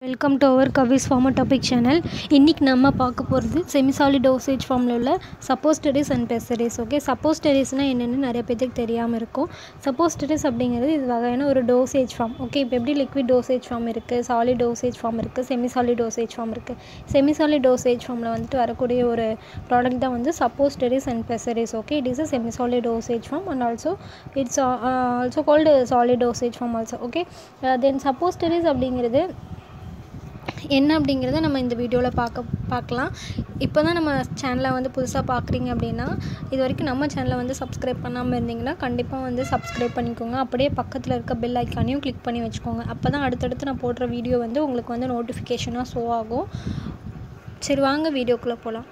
Welcome to our கவிஸ் pharma topic channel. இன்றைக்கி நம்ம பார்க்க போகிறது செமிசாலிட் டோசேஜ் ஃபார்மில் உள்ள சப்போஸ்டரிஸ் அண்ட் பெசரிஸ். ஓகே, சப்போஸ்டரிஸ்னால் என்னென்னு நிறைய பேருக்கு தெரியாமல் இருக்கும். சப்போஸ்டரிஸ் அப்படிங்கிறது இது வகையான ஒரு டோசேஜ் ஃபார்ம். ஓகே, இப்போ எப்படி லிக்விட் டோசேஜ் ஃபார்ம் இருக்குது, சாலிட் டோசேஜ் ஃபார்ம் இருக்குது, செமிசாலிட் டோசேஜ் ஃபார்ம் இருக்குது. செமிசாலிட் டோசேஜ் ஃபார்மில் வந்துட்டு வரக்கூடிய ஒரு ப்ராடக்ட் தான் வந்து suppositories and pessaries. Okay, it is a semisolid dosage form and also it's also called solid dosage form also. Okay, then suppositories அப்படிங்கிறது என்ன அப்படிங்கிறத நம்ம இந்த வீடியோவில் பார்க்கலாம். இப்போ தான் நம்ம சேனலை வந்து புதுசாக பார்க்குறீங்க அப்படின்னா, இது வரைக்கும் நம்ம சேனலை வந்து சப்ஸ்கிரைப் பண்ணாமல் இருந்தீங்கன்னா கண்டிப்பாக வந்து சப்ஸ்கிரைப் பண்ணிக்கோங்க. அப்படியே பக்கத்தில் இருக்க பெல் ஐக்கானையும் கிளிக் பண்ணி வச்சுக்கோங்க. அப்போ தான் அடுத்தடுத்து நான் போடுற வீடியோ வந்து உங்களுக்கு வந்து நோட்டிஃபிகேஷனாக ஷோ ஆகும். சரி, வாங்க வீடியோக்குள்ளே போகலாம்.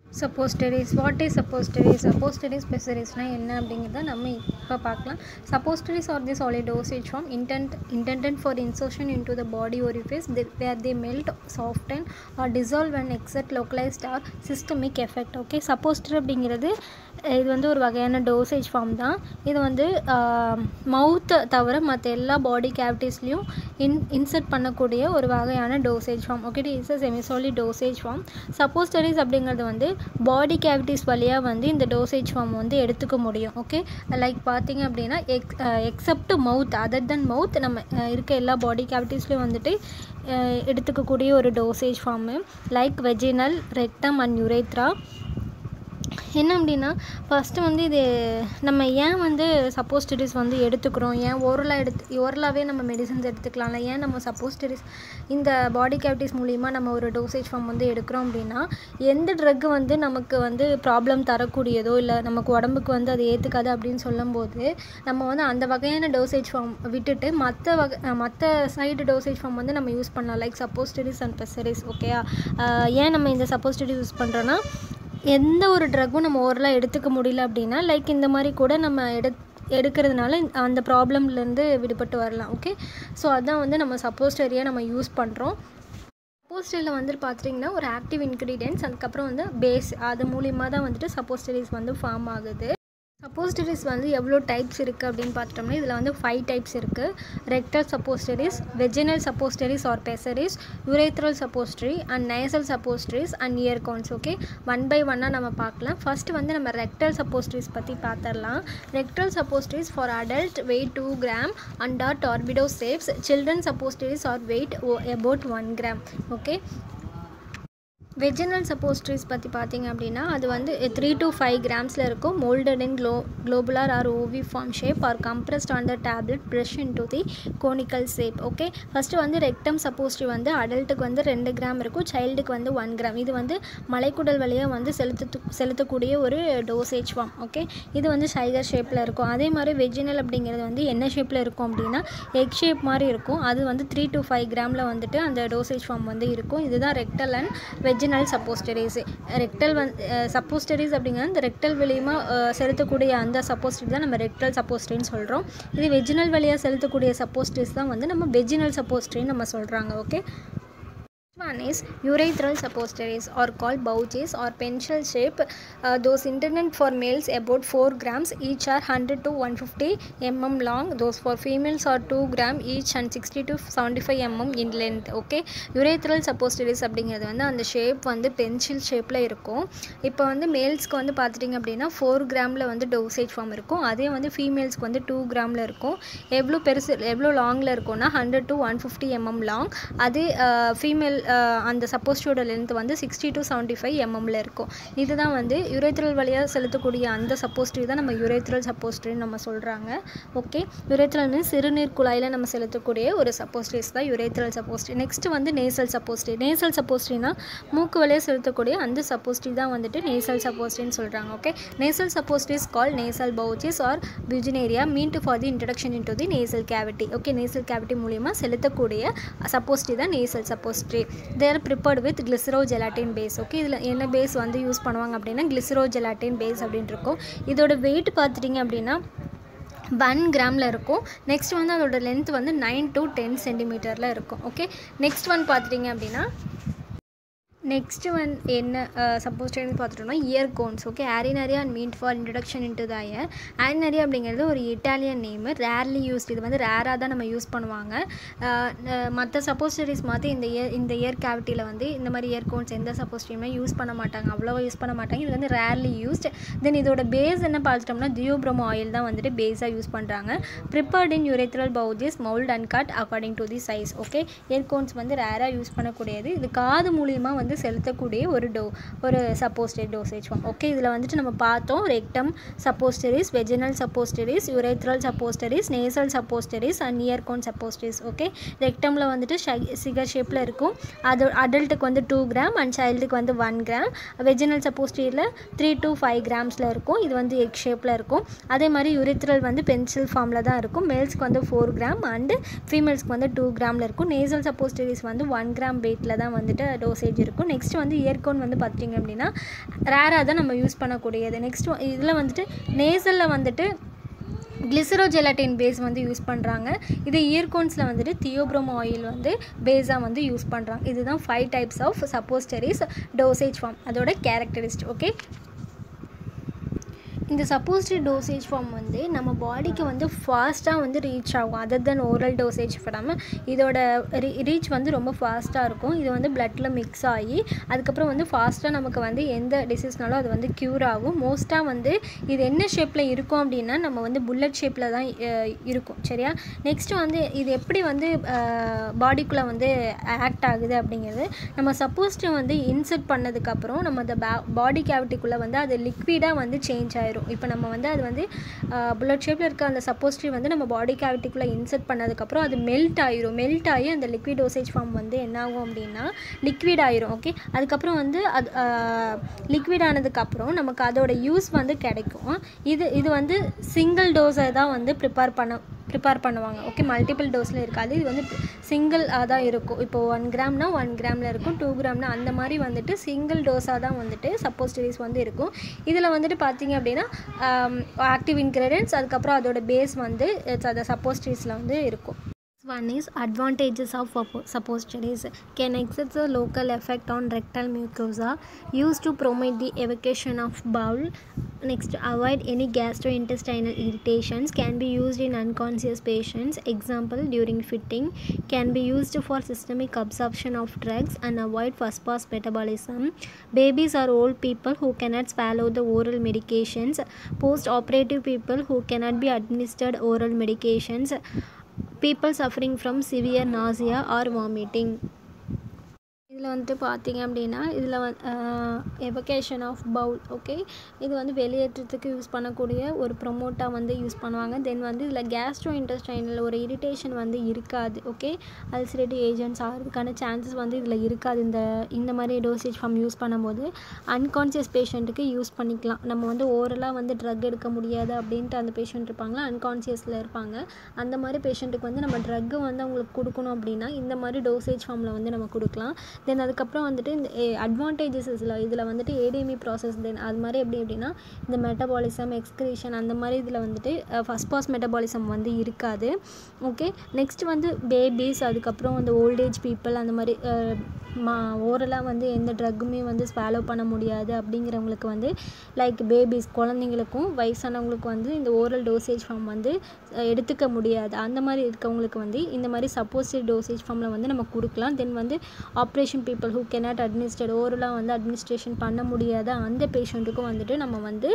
சப்போஸ்டரிஸ், வாட் இஸ் சப்போஸ்டரிஸ், சப்போஸ்டரிஸ் பெசரிஸ்னால் என்ன அப்படிங்கிறத நம்ம இப்போ பார்க்கலாம். Suppositories are the solid dosage form intended for insertion into the body orifice where they melt, soften or dissolve and exert localized or systemic effect. Okay, suppository அப்படிங்கிறது இது வந்து ஒரு வகையான டோசேஜ் ஃபார்ம் தான். இது வந்து மவுத்தை தவிர மற்ற எல்லா பாடி கேவிட்டிஸ்லேயும் இன்சர்ட் பண்ணக்கூடிய ஒரு வகையான dosage form. Okay, it's a semisolid dosage form. Suppositories அப்படிங்கிறது வந்து பாடி கேவிட்டிஸ் வழியாக வந்து இந்த டோசேஜ் ஃபார்ம் வந்து எடுத்துக்க முடியும். ஓகே, லைக் பார்த்தீங்க அப்படின்னா எக்ஸப்ட் மவுத், அதர் தென் மவுத் நம்ம இருக்க எல்லா பாடி கேவிட்டிஸ்லேயும் வந்துட்டு எடுத்துக்கக்கூடிய ஒரு dosage form. Like vaginal, rectum and urethra. என்ன அப்படின்னா, ஃபஸ்ட்டு வந்து இது நம்ம ஏன் வந்து சப்போஸ்டரிஸ் வந்து எடுத்துக்கிறோம், ஏன் ஓரலாகவே நம்ம மெடிசன்ஸ் எடுத்துக்கலாம்ல, ஏன் நம்ம சப்போஸ்டரிஸ் இந்த பாடி கேவிட்டிஸ் மூலிமா நம்ம ஒரு டோசேஜ் ஃபார்ம் வந்து எடுக்கிறோம் அப்படின்னா, எந்த ட்ரக்கு வந்து நமக்கு வந்து ப்ராப்ளம் தரக்கூடியதோ இல்லை நமக்கு உடம்புக்கு வந்து அது ஏற்றுக்காது அப்படின்னு சொல்லும்போது நம்ம வந்து அந்த வகையான டோசேஜ் ஃபார்ம் விட்டுட்டு மற்ற சைடு டோசேஜ் ஃபார்ம் வந்து நம்ம யூஸ் பண்ணலாம். Like suppositories and pessaries. ஓகேயா, ஏன் நம்ம இந்த சப்போஸ்டரிஸ் யூஸ் பண்ணுறோன்னா, எந்த ஒரு ட்ரக்கும் நம்ம ஓரலாக எடுத்துக்க முடியல அப்படின்னா லைக் இந்த மாதிரி கூட நம்ம எடுக்கிறதுனால அந்த ப்ராப்ளம்லேருந்து விடுபட்டு வரலாம். ஓகே, ஸோ அதான் வந்து நம்ம சப்போஸ்டரியாக நம்ம யூஸ் பண்ணுறோம். சப்போஸ்டரியில் வந்துட்டு பார்த்துட்டிங்கன்னா ஒரு ஆக்டிவ் இன்க்ரீடியன்ட்ஸ், அதுக்கப்புறம் வந்து பேஸ், அது மூலிமா தான் வந்துட்டு சப்போஸ்டரிஸ் வந்து ஃபார்ம் ஆகுது. சப்போஸ்டரிஸ் வந்து எவ்வளோ டைப்ஸ் இருக்குது அப்படின்னு பார்த்துட்டோம்னா இதில் வந்து 5 டைப்ஸ் இருக்குது. Rectal suppositories, vaginal suppositories or pessaries, urethral suppository and nasal suppositories and ear cones. Okay, one by ஒன்னாக நம்ம பார்க்கலாம். ஃபஸ்ட்டு வந்து நம்ம ரெக்டல் சப்போஸ்டரிஸ் பற்றி பார்த்துடலாம். Rectal suppositories for adult weight 2 gram and are torpedo shapes. Children suppositories are weight about 1 gram. Okay, vaginal suppositories பற்றி பார்த்தீங்க அப்படின்னா அது வந்து 3 to 5 கிராம்ஸில் இருக்கும். Moulded in globular or ovoid form shape or compressed on the tablet press in to the conical shape. Okay, first வந்து rectum suppository வந்து அடல்ட்டுக்கு வந்து 2 கிராம் இருக்கும், சைல்டுக்கு வந்து 1 கிராம். இது வந்து மலைக்குடல் வழியாக வந்து செலுத்தக்கூடிய ஒரு டோசேஜ் ஃபார்ம். ஓகே, இது வந்து ஷைகர் ஷேப்பில் இருக்கும். அதே மாதிரி வெஜினல் அப்படிங்கிறது வந்து என்ன ஷேப்பில் இருக்கும் அப்படின்னா எக் ஷேப் மாதிரி இருக்கும். அது வந்து 3 to 5 கிராமில் வந்துட்டு அந்த டோசேஜ் ஃபார்ம் வந்து இருக்கும். இதுதான் ரெக்டல் அண்ட் வெஜினல் சப்போஸ்டரிஸ். ரெக்டல் சப்போஸ்டரிஸ் அப்படிங்கிறது இந்த ரெக்டல் வழியாக செலுத்தக்கூடிய அந்த சப்போஸ்டரி தான் நம்ம ரெக்டல் சப்போஸ்டரின்னு சொல்கிறோம். இது வெஜினல் வழியாக செலுத்தக்கூடிய சப்போஸ்டரிஸ் தான் வந்து நம்ம வெஜினல் சப்போஸ்டரின்னு நம்ம சொல்கிறாங்க. Okay, one is urethral suppositories are called pouches or pencil shape. Those intended for males about 4 grams each are 100 to 150 mm long. Those for females are 2 gram each and 60 to 75 mm in length. Okay, urethral suppositories அப்படிங்கிறது வந்து அந்த shape வந்து pencil ஷேப்பில் இருக்கும். இப்போ வந்து மேல்ஸ்க்கு வந்து பார்த்துட்டிங்க அப்படின்னா 4 கிராமில் வந்து டோசேஜ் ஃபார்ம் இருக்கும். அதே வந்து ஃபீமேல்ஸ்க்கு வந்து 2 கிராமில் இருக்கும். எவ்வளோ லாங்கில் இருக்கும்னா 100 to 150 mm லாங். அது ஃபீமேல் அந்த சப்போஸ்டரியோட லென்த் வந்து 60 to 75 mm இருக்கும். இதுதான் வந்து யுரேத்ரல் வழியாக செலுத்தக்கூடிய அந்த சப்போஸ்டரி தான் நம்ம யுரேத்ரல் சப்போஸ்டரின்னு நம்ம சொல்கிறாங்க. ஓகே, யுரேத்ரல்னு சிறுநீர் குழாயில் நம்ம செலுத்தக்கூடிய ஒரு சப்போஸ்டரிஸ் தான் யுரேத்ரல் சப்போஸ்டரி. நெக்ஸ்ட் வந்து நேசல் சப்போஸ்டரி. நேசல் சப்போஸ்டரினா மூக்கு வழியாக செலுத்தக்கூடிய அந்த சப்போஸ்டரி தான் வந்துட்டு நேசல் சப்போஸ்டரின்னு சொல்கிறாங்க. Okay, nasal suppositories call nasal bougies or buginaria meant for the introduction into the nasal cavity. Okay, nasal cavity மூலிமா செலுத்தக்கூடிய சப்போஸ்டரி தான் nasal suppository. they are prepared with glycerogelatin base. Okay, இதில் என்ன பேஸ் வந்து use பண்ணுவாங்க அப்படின்னா glycerogelatin base அப்படின்னு இருக்கும். இதோட வெயிட் பார்த்துட்டிங்க அப்படின்னா 1 கிராமில் இருக்கும். நெக்ஸ்ட் வந்து அதோட லென்த் வந்து 9 to 10 சென்டிமீட்டரில் இருக்கும். ஓகே, நெக்ஸ்ட் ஒன் பார்த்துட்டிங்க அப்படின்னா நெக்ஸ்ட்டு என்ன சப்போஸ்டரிஸ் பார்த்துட்டோம்னா ear cones. Okay, aurinaria and meant for introduction into the ear. Aurinaria அப்படிங்கிறது ஒரு இட்டாலியன் நேமு, ரேர்லி யூஸ்ட். இது வந்து ரேராக தான் நம்ம யூஸ் பண்ணுவாங்க. மற்ற சப்போஸ்டரிஸ் மாதிரி இந்த இயர் கேவிட்டியில் வந்து இந்த மாதிரி இயர் கோன்ஸ் எந்த சப்போஸ்டரியுமே யூஸ் பண்ண மாட்டாங்க, அவ்வளோவா யூஸ் பண்ண மாட்டாங்க. இது வந்து ரேர்லி யூஸ்ட். தென் இதோட பேஸ் என்ன பார்த்துட்டோம்னா தியோப்ரோமோ ஆயில் தான் வந்துட்டு பேஸாக யூஸ் பண்ணுறாங்க. Prepared in urethral bougies, mould and cut according to the size. Okay, ear cones வந்து ரேராக யூஸ் பண்ணக்கூடியது. இது காது மூலியமாக வந்து செலுத்தக்கூடிய ஒரு சப்போஸ்டரி டோசேஜ் ஃபார்ம். ஓகே, இதில் வந்துட்டு நம்ம பார்த்தோம் rectum suppositories, vaginal suppositories, urethral suppositories, nasal suppositories and ear cone suppositories. Okay, ரெக்டமில் வந்துட்டு சிகர் ஷேப்பில் இருக்கும். அது அடல்ட்டுக்கு வந்து 2 கிராம் அண்ட் சைல்டுக்கு வந்து 1 கிராம். வெஜினல் சப்போஸ்டரியில் 3 to 5 கிராம்ஸில் இருக்கும். இது வந்து எக் ஷேப்பில் இருக்கும். அதே மாதிரி யூரேத்ரல் வந்து பென்சில் ஃபார்மில் தான் இருக்கும். மேல்ஸ்க்கு வந்து 4 கிராம் அண்டு ஃபீமேல்ஸ்க்கு வந்து 2 கிராமில் இருக்கும். நேசல் சப்போஸ்டரிஸ் வந்து 1 கிராம் வெயிட்டில் தான் வந்துட்டு டோசேஜ் இருக்கும். நெக்ஸ்ட் வந்து இயர்கோன் வந்து பார்த்திங்க அப்படின்னா ரேராக தான் நம்ம யூஸ் பண்ணக்கூடியது. நெக்ஸ்ட் இதில் வந்துட்டு நேசலில் வந்துட்டு கிளிசரோஜெலட்டின் பேஸ் வந்து யூஸ் பண்ணுறாங்க. இது இயர்கோன்ஸில் வந்துட்டு தியோப்ரோமோ ஆயில் வந்து பேஸாக வந்து யூஸ் பண்ணுறாங்க. இதுதான் 5 டைப்ஸ் ஆஃப் சப்போஸ்டரிஸ் டோசேஜ் ஃபார்ம், அதோட கேரக்டரிஸ்டிக். ஓகே, இந்த சப்போஸ்டரி டோசேஜ் ஃபார்ம் வந்து நம்ம பாடிக்கு வந்து ஃபாஸ்ட்டாக வந்து ரீச் ஆகும். அதர் தென் ஓரல் டோசேஜ் ஃபார்ம் இதோட ரீச் வந்து ரொம்ப ஃபாஸ்ட்டாக இருக்கும். இது வந்து பிளட்டில் மிக்ஸ் ஆகி அதுக்கப்புறம் வந்து ஃபாஸ்ட்டாக நமக்கு வந்து எந்த டிசீஸ்னாலும் அது வந்து க்யூர் ஆகும். மோஸ்ட்டாக வந்து இது என்ன ஷேப்பில் இருக்கும் அப்படின்னா நம்ம வந்து புல்லட் ஷேப்பில் தான் இருக்கும். சரியா? நெக்ஸ்ட்டு வந்து இது எப்படி வந்து பாடிக்குள்ளே வந்து ஆக்ட் ஆகுது அப்படிங்கிறது, நம்ம சப்போஸ்ட்டு வந்து இன்சர்ட் பண்ணதுக்கப்புறம் நம்ம அந்த பாடி கேவிட்டிக்குள்ளே வந்து அது லிக்விடாக வந்து சேஞ்ச் ஆயிரும். இப்போ நம்ம வந்து அது வந்து புல்லட் ஷேப்பில் இருக்க அந்த சப்போஸ்ட்ரி வந்து நம்ம பாடி கேவிட்டிக்குள்ளே இன்சர்ட் பண்ணதுக்கப்புறம் அது மெல்ட் ஆகி அந்த லிக்விட் டோசேஜ் ஃபார்ம் வந்து என்ன ஆகும் அப்படின்னா லிக்விட் ஆயிரும். ஓகே, அதுக்கப்புறம் வந்து அது லிக்விட் ஆனதுக்கப்புறம் நமக்கு அதோட யூஸ் வந்து கிடைக்கும். இது வந்து சிங்கிள் டோஸை தான் வந்து ப்ரிப்பேர் பண்ணுவாங்க. ஓகே, மல்டிபிள் டோஸில் இருக்காது. இது வந்து சிங்கிள் தான் இருக்கும். இப்போது 1 கிராம்னா 1 கிராமில் இருக்கும், 2 கிராம்னா அந்த மாதிரி வந்துட்டு சிங்கிள் டோஸாக தான் வந்துட்டு சப்போஸ்டரிஸ் வந்து இருக்கும். இதில் வந்துட்டு பார்த்தீங்க அப்படின்னா ஆக்டிவ் இன்க்ரீடியன்ட்ஸ் அதுக்கப்புறம் அதோட பேஸ் வந்து அந்த சப்போஸ்டரிஸில் வந்து இருக்கும். One is advantages of suppositories. Can exert a local effect on rectal mucosa, used to promote the evacuation of bowel. Next, avoid any gastrointestinal irritations. Can be used in unconscious patients. Example, during fitting. Can be used for systemic absorption of drugs and avoid first pass metabolism. Babies or old people who cannot swallow the oral medications. Post-operative people who cannot be administered oral medications. People suffering from severe nausea or vomiting. இதில் வந்துட்டு பார்த்திங்க அப்படின்னா இதில் evacuation of bowl. Okay, இது வந்து வெளியேற்றத்துக்கு use பண்ணக்கூடிய ஒரு ப்ரொமோட்டாக வந்து யூஸ் பண்ணுவாங்க. தென் வந்து இதில் கேஸ்ட்ரோ இன்டெஸ்டைனில் ஒரு இரிட்டேஷன் வந்து இருக்காது. ஓகே, அல்சரேட்டிவ் ஏஜென்ட்ஸ் ஆகிறதுக்கான சான்சஸ் வந்து இதில் இருக்காது. இந்த மாதிரி டோசேஜ் ஃபார்ம் யூஸ் பண்ணும்போது அன்கான்ஷியஸ் பேஷண்ட்டுக்கு யூஸ் பண்ணிக்கலாம். நம்ம வந்து ஓரலாக வந்து ட்ரக் எடுக்க முடியாது அப்படின்ட்டு அந்த பேஷண்ட் இருப்பாங்களா, அன்கான்ஷியஸில் இருப்பாங்க. அந்த மாதிரி பேஷண்ட்டுக்கு வந்து நம்ம ட்ரக்கு வந்து அவங்களுக்கு கொடுக்கணும் அப்படின்னா இந்த மாதிரி டோசேஜ் ஃபார்மில் வந்து நம்ம கொடுக்கலாம். தென் அதுக்கப்புறம் வந்துட்டு இந்த அட்வான்டேஜஸ் இதில் வந்துட்டு ஏடிஎம்இ ப்ராசஸ். தென் அது மாதிரி எப்படின்னா இந்த மெட்டபாலிசம் எக்ஸ்கிரீஷன் அந்த மாதிரி இதில் வந்துட்டு ஃபஸ்ட் பாஸ் மெட்டபாலிசம் வந்து இருக்காது. ஓகே, நெக்ஸ்ட் வந்து பேபிஸ் அதுக்கப்புறம் அந்த ஓல்டேஜ் பீப்புள் அந்த மாதிரி ஓரலாக வந்து எந்த ட்ரக்குமே வந்து ஸ்வாலோ பண்ண முடியாது அப்படிங்கிறவங்களுக்கு வந்து லைக் பேபிஸ் குழந்தைங்களுக்கும் வயசானவங்களுக்கும் வந்து இந்த ஓரல் டோசேஜ் ஃபார்ம் வந்து எடுத்துக்க முடியாது. அந்த மாதிரி இருக்கவங்களுக்கு வந்து இந்த மாதிரி சப்போஸ்டரி டோசேஜ் ஃபார்மில் வந்து நம்ம கொடுக்கலாம். தென் வந்து operation people who cannot administered ஓரலாக வந்து அட்மினிஸ்ட்ரேஷன் பண்ண முடியாத அந்த பேஷண்ட்டுக்கும் வந்துட்டு நம்ம வந்து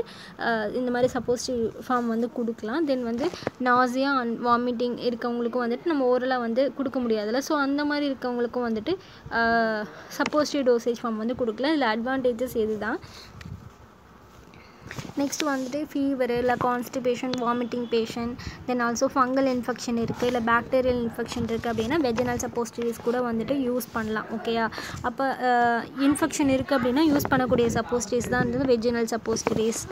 இந்த மாதிரி சப்போஸ்டரி ஃபார்ம் வந்து கொடுக்கலாம். தென் வந்து நாசியா அண்ட் வாமிட்டிங் இருக்கவங்களுக்கும் வந்துட்டு நம்ம ஓரலாக வந்து கொடுக்க முடியாதுல்ல. ஸோ அந்த மாதிரி இருக்கவங்களுக்கும் வந்துட்டு சப்போஸ்டரி டோசேஜ் ஃபார்ம் வந்து கொடுக்கலாம். இதில் அட்வான்டேஜஸ் இதுதான். நெக்ஸ்ட் வந்துட்டு ஃபீவர் இல்லை constipation vomiting patient, then also fungal infection இருக்குது இல்லை பாக்டீரியல் இன்ஃபெக்ஷன் இருக்குது அப்படின்னா வெஜினல் சப்போஸ்டரிஸ் கூட வந்துட்டு யூஸ் பண்ணலாம். ஓகேயா? அப்போ இன்ஃபெக்ஷன் இருக்குது அப்படின்னா யூஸ் பண்ணக்கூடிய சப்போஸ்டரிஸ் தான் வந்து vaginal suppositories.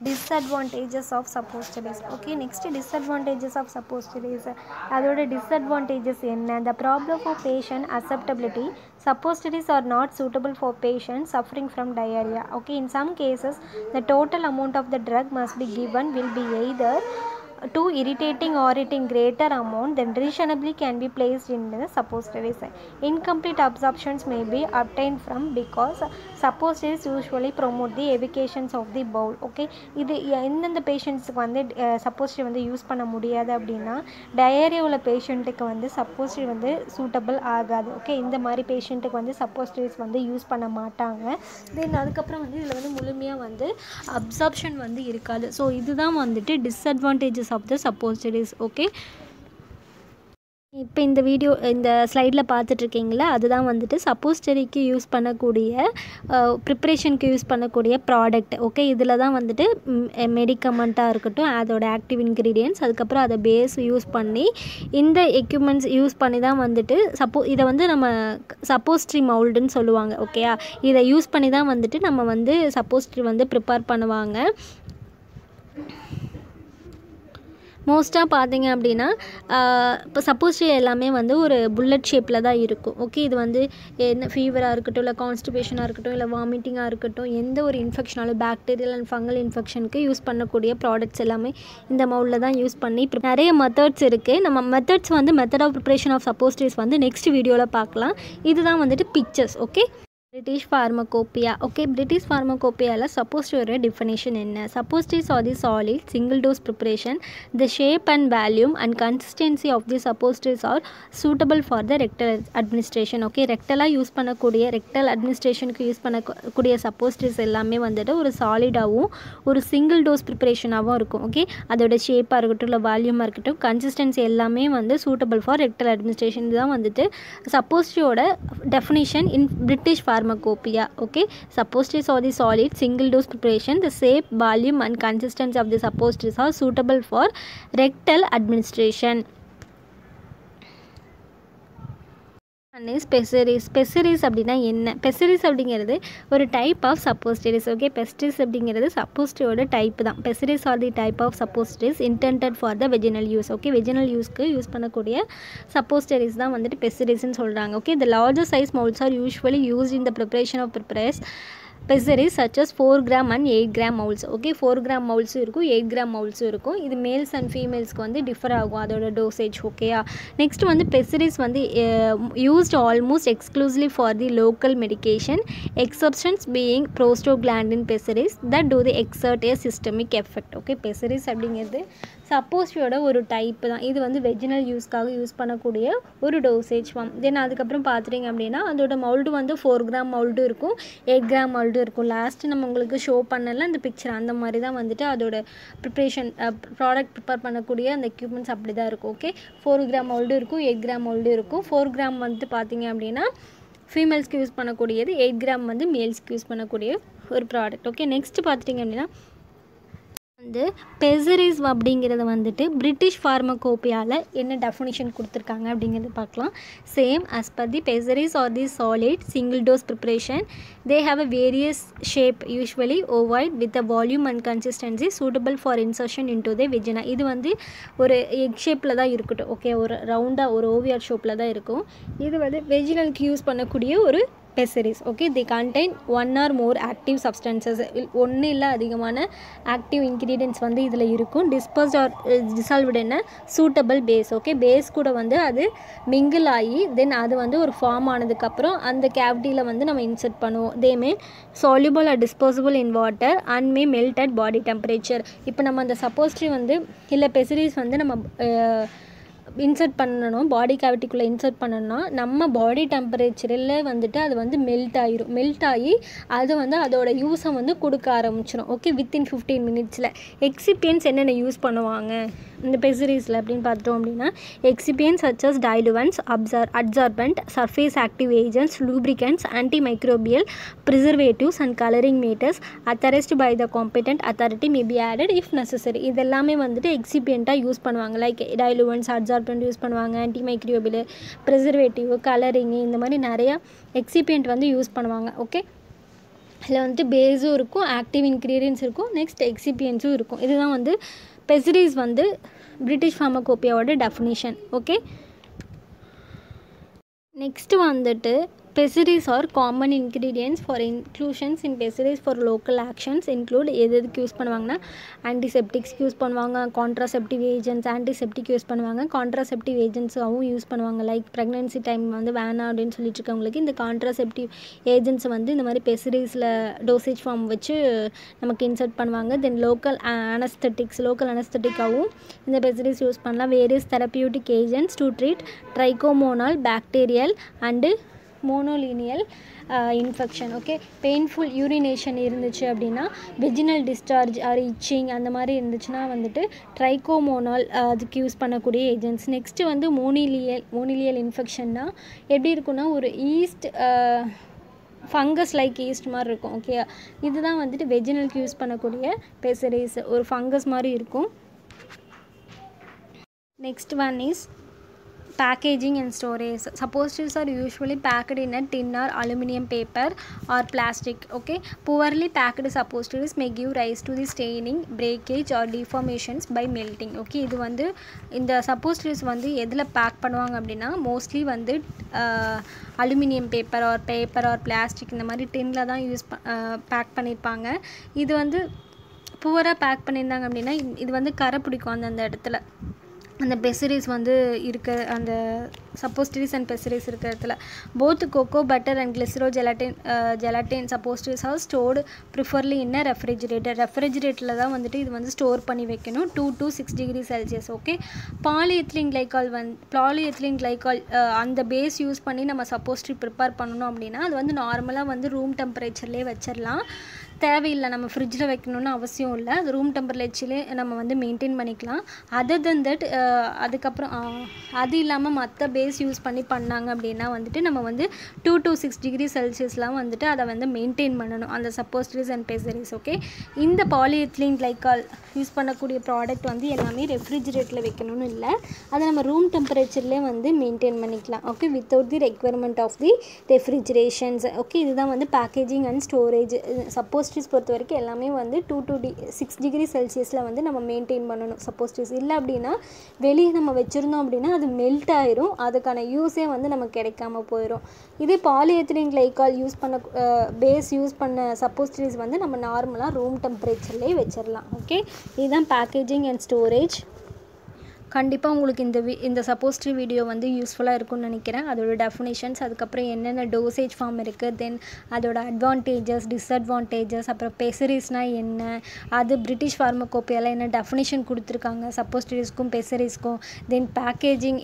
Disadvantages of suppositories. Okay, next disadvantages of suppositories. அதோட டிஸ்அட்வான்டேஜஸ் என்ன? The problem of patient acceptability. Suppositories are not suitable for patients suffering from diarrhea. Okay, in some cases, the total amount of the drug must be given will be either too irritating or in greater amount then reasonably can be placed in the suppository site. Incomplete absorptions may be obtained from because suppositories usually promote the evacuations of the bowel. Okay, இது எந்தெந்த பேஷண்ட்ஸுக்கு வந்து சப்போஸ்டரி வந்து use பண்ண முடியாது அப்படின்னா diarrhoea உள்ள பேஷண்ட்டுக்கு வந்து சப்போஸ்டரி வந்து சூட்டபிள் ஆகாது. ஓகே, இந்த மாதிரி பேஷண்ட்டுக்கு வந்து சப்போஸ்டரிஸ் வந்து யூஸ் பண்ண மாட்டாங்க. தென் அதுக்கப்புறம் வந்து இதில் வந்து முழுமையாக வந்து அப்சார்ப்ஷன் வந்து இருக்காது. ஸோ இதுதான் வந்துட்டு டிஸ்அட்வான்டேஜஸ் ஆஃப் த சப்போஸ்டரிஸ். ஓகே, இப்போ இந்த வீடியோ இந்த ஸ்லைடில் பார்த்துட்ருக்கீங்களா, அதுதான் வந்துட்டு சப்போஸ்டரிக்கு யூஸ் பண்ணக்கூடிய ப்ரிப்ரேஷனுக்கு யூஸ் பண்ணக்கூடிய ப்ராடக்ட். ஓகே, இதில் தான் வந்துட்டு மெடிக்கமெண்ட்டாக இருக்கட்டும், அதோட ஆக்டிவ் இன்க்ரீடியன்ட்ஸ், அதுக்கப்புறம் அதை பேஸ் யூஸ் பண்ணி இந்த எக்யூப்மெண்ட்ஸ் யூஸ் பண்ணி தான் வந்துட்டு இதை வந்து நம்ம சப்போஸ்ட்ரி மவுல்டுன்னு சொல்லுவாங்க. ஓகேயா, இதை யூஸ் பண்ணி தான் வந்துட்டு நம்ம வந்து சப்போஸ்ட்ரி வந்து ப்ரிப்பேர் பண்ணுவாங்க. மோஸ்ட்டாக பார்த்தீங்க அப்படின்னா இப்போ சப்போஸ்ட்ரி எல்லாமே வந்து ஒரு புல்லட் ஷேப்பில் தான் இருக்கும். ஓகே, இது வந்து என்ன ஃபீவராக இருக்கட்டும், இல்லை கான்ஸ்டிபேஷனாக இருக்கட்டும், இல்லை வாமிட்டிங்காக இருக்கட்டும், எந்த ஒரு இன்ஃபெக்ஷனாலும் பாக்டீரியல் அண்ட் ஃபங்கல் இன்ஃபெக்ஷனுக்கு யூஸ் பண்ணக்கூடிய ப்ராடக்ட்ஸ் எல்லாமே இந்த மவுலில் தான் யூஸ் பண்ணி நிறைய மெத்தட்ஸ் இருக்குது. நம்ம மெத்தட்ஸ் வந்து மெத்தட் ஆஃப் ப்ரிப்ரேஷன் ஆஃப் சப்போஸ்ட்ரிஸ் வந்து நெக்ஸ்ட் வீடியோவில் பார்க்கலாம். இதுதான் வந்துட்டு pictures. Okay, British Pharmacopoeia. Okay, British Pharmacopoeia suppository definition என்ன? Suppositories are the solid single dose preparation. The shape and volume and consistency of the suppositories are suitable for the rectal administration. Okay, rectal use பண்ணக்கூடிய rectal administrationக்கு use பண்ணக்கூடிய suppositories எல்லாமே வந்துட்டு ஒரு சாலிடாகவும் ஒரு single dose ப்ரிப்பரேஷனாகவும் இருக்கும். Okay, அதோட ஷேப்பாக இருக்கட்டும், இல்லை வால்யூமாக இருக்கட்டும், கன்சிஸ்டன்சி எல்லாமே வந்து சூட்டபிள் ஃபார் ரெக்டல் அட்மினிஸ்ட்ரேஷன். இதுதான் வந்துட்டு சப்போஸ்டரியோட definition in British Pharmacopoeia. Okay, suppositories are the solid single dose preparation. The shape, volume and consistency of the suppositories are suitable for rectal administration. Pessaries அப்படின்னா என்ன? Pessaries அப்படிங்கிறது ஒரு type of suppositories. Okay, pessaries அப்படிங்கிறது சப்போஸ்டரியோட type தான். Pessaries are the type of suppositories intended for the vaginal use. Okay, vaginal யூஸ்க்கு use பண்ணக்கூடிய suppositories தான் வந்துட்டு பெசரிஸ்ன்னு சொல்கிறாங்க. Okay, the larger size moulds are usually used in the preparation of prepares pessaries such as 4 gram and 8 gram moulds. Okay, 4 gram மவுல்ஸும் இருக்கும், 8 gram மவுல்ஸும் இருக்கும். இது மேல்ஸ் அண்ட் ஃபீமேல்ஸ்க்கு வந்து டிஃபர் ஆகும் அதோட டோசேஜ். ஓகேயா, நெக்ஸ்ட் வந்து பெசரிஸ் வந்து used almost exclusively for the local medication, exceptions being prostaglandin pessaries that do the exert a systemic effect. Okay, pessaries அப்படிங்கிறது சப்போஸ்டியோட ஒரு டைப்பு தான். இது வந்து வெஜினல் யூஸ்க்காக யூஸ் பண்ணக்கூடிய ஒரு டோசேஜ் ஃபார்ம். தென் அதுக்கப்புறம் பார்த்துட்டிங்க அப்படின்னா அதோட மவுல்டு வந்து 4 gram மவுல்டு இருக்கும், 8 gram மவுல்டு இருக்கும். லாஸ்ட்டு நம்ம உங்களுக்கு ஷோ பண்ணல இந்த பிக்சர், அந்த மாதிரி தான் வந்துட்டு அதோட ப்ரிப்ரேஷன் ப்ராடக்ட் ப்ரிப்பேர் பண்ணக்கூடிய அந்த எக்யூப்மெண்ட்ஸ் அப்படி தான் இருக்கும். ஓகே, 4 gram மவுல்டு இருக்கும், 8 gram மவுல்டு இருக்கும். 4 gram வந்துட்டு பார்த்தீங்க அப்படின்னா ஃபீமேல்ஸ்க்கு யூஸ் பண்ணக்கூடியது, 8 gram வந்து மேல்ஸ்க்கு யூஸ் பண்ணக்கூடிய ஒரு ப்ராடக்ட். ஓகே, நெக்ஸ்ட்டு பார்த்துட்டிங்க அப்படின்னா வந்து பெசரிஸ் அப்படிங்கிறத வந்துட்டு பிரிட்டிஷ் ஃபார்மகோபியாவில் என்ன டெஃபினிஷன் கொடுத்துருக்காங்க அப்படிங்கிறது பார்க்கலாம். Same as per the pessaries are the solid single dose preparation. They have a various shape usually ovoid with a volume and consistency suitable for insertion in to the vagina. இது வந்து ஒரு egg ஷேப்பில் தான் இருக்கட்டும். Okay, ஒரு ரவுண்டாக ஒரு ஓவியர் ஷேப்பில் தான் இருக்கும். இது வந்து வெஜினலுக்கு யூஸ் பண்ணக்கூடிய ஒரு pessaries. Okay, they contain one or more active substances. ஒன்று இல்லை அதிகமான ஆக்டிவ் இன்க்ரீடியன்ட்ஸ் வந்து இதில் இருக்கும். டிஸ்போஸ்ட் ஆர் டிசால்வ்டு என்ன சூட்டபிள் பேஸ். ஓகே, பேஸ் கூட வந்து அது மிங்கிள் ஆகி தென் அது வந்து ஒரு ஃபார்ம் ஆனதுக்கப்புறம் அந்த கேவிட்டியில் வந்து நம்ம இன்சர்ட் பண்ணுவோம். தே மே soluble or disposable in water and may melt at body temperature. இப்போ நம்ம அந்த சப்போஸ்ட்ரி வந்து இல்லை பெசரிஸ் வந்து நம்ம இன்சர்ட் பண்ணணும், பாடி கேவிட்டிக்குள்ளே இன்சர்ட் பண்ணணும்னா நம்ம பாடி டெம்பரேச்சரில் வந்துட்டு அது வந்து மெல்ட் ஆகிரும். மெல்ட் ஆகி அது வந்து அதோட யூஸை வந்து கொடுக்க ஆரம்பிச்சிடும். Okay, within 15 minutesல. எக்ஸிபியன்ஸ் என்னென்ன யூஸ் பண்ணுவாங்க இந்த பெசரிஸில் அப்படின்னு பார்த்தோம் அப்படின்னா எக்ஸிபியன்ஸ் such as diluents, adsorbent, surface active agents, lubricants, antimicrobial, preservatives and coloring matters authorized by the competent authority may be added if necessary. இதெல்லாமே வந்துட்டு எக்ஸிபியண்ட்டாக யூஸ் பண்ணுவாங்க. லைக் diluents, adsorbent யூஸ் பண்ணுவாங்க, antimicrobial, preservative, coloring, இந்த மாதிரி நிறையா எக்ஸிபியண்ட் வந்து use பண்ணுவாங்க. Okay, இதில் வந்துட்டு பேஸும் இருக்கும், ஆக்டிவ் இன்க்ரீடியன்ஸ் இருக்கும், நெக்ஸ்ட் எக்ஸிபியன்ஸும் இருக்கும். இதுதான் வந்து பெசரிஸ் வந்து பிரிட்டிஷ் ஃபார்மகோபியாவோட டெஃபினிஷன். ஓகே, நெக்ஸ்ட்டு வந்துட்டு Pessaries are common ingredients for inclusions in pessaries for local actions include எதுக்கு யூஸ் பண்ணுவாங்கன்னா ஆன்டிசெப்டிக்ஸ்க்கு யூஸ் பண்ணுவாங்க, கான்ட்ராசெப்டிவ் ஏஜென்ட்ஸ் ஆன்டிசெப்டிக் யூஸ் பண்ணுவாங்க, கான்ட்ராசெப்டிவ் ஏஜென்ட்ஸாகவும் யூஸ் பண்ணுவாங்க. லைக் ப்ரெக்னன்சி டைம் வந்து வேணாம் அப்படின்னு சொல்லிட்டு இருக்கவங்களுக்கு இந்த கான்ட்ராசெப்டிவ் ஏஜென்ட்ஸ் வந்து இந்த மாதிரி பெசரிஸில் டோசேஜ் ஃபார்ம் வச்சு நமக்கு இன்சர்ட் பண்ணுவாங்க. தென் லோக்கல் அனஸ்தட்டிக்காகவும் இந்த பெசரிஸ் யூஸ் பண்ணலாம். Various therapeutic agents to treat trichomonal bacterial and monilial infection. Okay, painful urination இருந்துச்சு அப்படின்னா, வெஜினல் டிஸ்சார்ஜ் ஆர் இச்சிங் அந்த மாதிரி இருந்துச்சுன்னா வந்துட்டு ட்ரைகோமோனால் அதுக்கு யூஸ் பண்ணக்கூடிய ஏஜென்ட்ஸ். நெக்ஸ்ட்டு வந்து மோனிலியல் இன்ஃபெக்ஷன்னா எப்படி இருக்குன்னா ஒரு ஈஸ்ட் ஃபங்கஸ் லைக் ஈஸ்ட் மாதிரி இருக்கும். ஓகே, இதுதான் வந்துட்டு வெஜினலுக்கு யூஸ் பண்ணக்கூடிய பெசரிஸ். ஒரு ஃபங்கஸ் மாதிரி இருக்கும். Next one is packaging and storage. Suppositories are usually packed in a tin or aluminum paper or plastic. Okay, poorly packed suppositories may give rise to the staining, breakage or deformations by melting. Okay, இது வந்து இந்த suppositories வந்து எதில் back பண்ணுவாங்க அப்படின்னா mostly வந்து aluminium paper R plastic இந்த மாதிரி டின்னில் தான் பேக் பண்ணியிருப்பாங்க. இது வந்து புவராக பேக் பண்ணியிருந்தாங்க அப்படின்னா இது வந்து கரை பிடிக்கும் அந்த இடத்துல. அந்த பெசரிஸ் வந்து இருக்க அந்த சப்போஸ்டரிஸ் அண்ட் பெசரிஸ் இருக்கிற இடத்துல both cocoa butter and glycero gelatin suppositories are stored preferably in ரெஃப்ரிஜிரேட்டரில் தான் வந்துட்டு இது வந்து ஸ்டோர் பண்ணி வைக்கணும் 2 to 6 degree Celsius. Okay, polyethylene glycol அந்த பேஸ் யூஸ் பண்ணி நம்ம சப்போஸ்டரி ப்ரிப்பேர் பண்ணணும் அப்படின்னா அது வந்து நார்மலாக வந்து ரூம் டெம்பரேச்சர்லேயே வச்சிடலாம். தேவையில்லை, நம்ம ஃப்ரிட்ஜில் வைக்கணும்னு அவசியம் இல்லை. அது ரூம் டெம்பரேச்சர்லேயே நம்ம வந்து மெயின்டைன் பண்ணிக்கலாம். அதர் தென் தட் அதுக்கப்புறம் அது இல்லாமல் மற்ற பேஸ் யூஸ் பண்ணி பண்ணாங்க அப்படின்னா வந்துட்டு நம்ம வந்து 2 to 6 degree Celsiusலாம் வந்துட்டு அதை வந்து மெயின்டைன் பண்ணணும் அந்த சப்போஸ்டரிஸ் அண்ட் பெசரிஸ். ஓகே, இந்த பாலிஎத்திலீன் கிளைக்கால் யூஸ் பண்ணக்கூடிய ப்ராடக்ட் வந்து எல்லாமே ரெஃப்ரிஜிரேட்டரில் வைக்கணும்னு இல்லை, அதை நம்ம ரூம் டெம்பரேச்சர்லேயே வந்து மெயின்டைன் பண்ணிக்கலாம். Okay, without the requirement of the refrigerations. Okay, இதுதான் வந்து பேக்கேஜிங் அண்ட் ஸ்டோரேஜ். சப்போஸ்டரிஸ் பொறுத்த வரைக்கும் எல்லாமே வந்து 2 to 6 degree Celsiusல வந்து நம்ம மெயின்டைன் பண்ணணும். சப்போஸ்டரிஸ் இல்லை அப்படின்னா வெளியே நம்ம வச்சுருந்தோம் அப்படின்னா அது மெல்ட் ஆயிரும், அதுக்கான யூஸே வந்து நமக்கு கிடைக்காம போயிடும். இதே பாலிஎத்திலீன் கிளைக்கால் பேஸ் யூஸ் பண்ண சப்போஸ்டரிஸ் வந்து நம்ம நார்மலாக ரூம் டெம்பரேச்சர்லேயே வச்சிடலாம். ஓகே, இதுதான் பேக்கேஜிங் அண்ட் ஸ்டோரேஜ். கண்டிப்பாக உங்களுக்கு இந்த சப்போஸ்டரி வீடியோ வந்து யூஸ்ஃபுல்லாக இருக்கும்னு நினைக்கிறேன். அதோட டெஃபினேஷன்ஸ், அதுக்கப்புறம் என்னென்ன டோசேஜ் ஃபார்ம் இருக்குது, தென் அதோட அட்வான்டேஜஸ் டிஸ்அட்வான்டேஜஸ், அப்புறம் பெசரிஸ்னால் என்ன, அது பிரிட்டிஷ் ஃபார்மகோப்பியால் என்ன டெஃபினேஷன் கொடுத்துருக்காங்க சப்போஸ்டரிஸ்க்கும் பெசரிஸ்க்கும், தென் பேக்கேஜிங்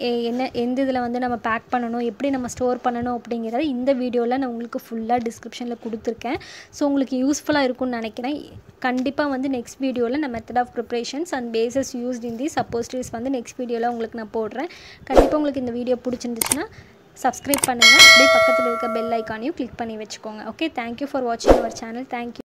எந்த இதில் வந்து நம்ம பேக் பண்ணணும், எப்படி நம்ம ஸ்டோர் பண்ணணும் அப்படிங்கிறத இந்த வீடியோவில் நான் உங்களுக்கு ஃபுல்லாக டிஸ்கிரிப்ஷனில் கொடுத்துருக்கேன். ஸோ உங்களுக்கு யூஸ்ஃபுல்லாக இருக்கும்னு நினைக்கிறேன். கண்டிப்பாக வந்து நெக்ஸ்ட் வீடியோவில் நான் method of preparations and bases used in the suppositories வந்து நெக்ஸ்ட் வீடியோவில் உங்களுக்கு நான் போடுறேன். கண்டிப்பாக உங்களுக்கு இந்த வீடியோ பிடிச்சிருந்துச்சுன்னா சப்ஸ்கிரைப் பண்ணுங்கள். அப்படியே பக்கத்தில் இருக்க பெல் ஐக்கானையும் கிளிக் பண்ணி வச்சுக்கோங்க. ஓகே, தேங்க்யூ ஃபார் வாட்சிங் அவர் சேனல். தேங்க்யூ.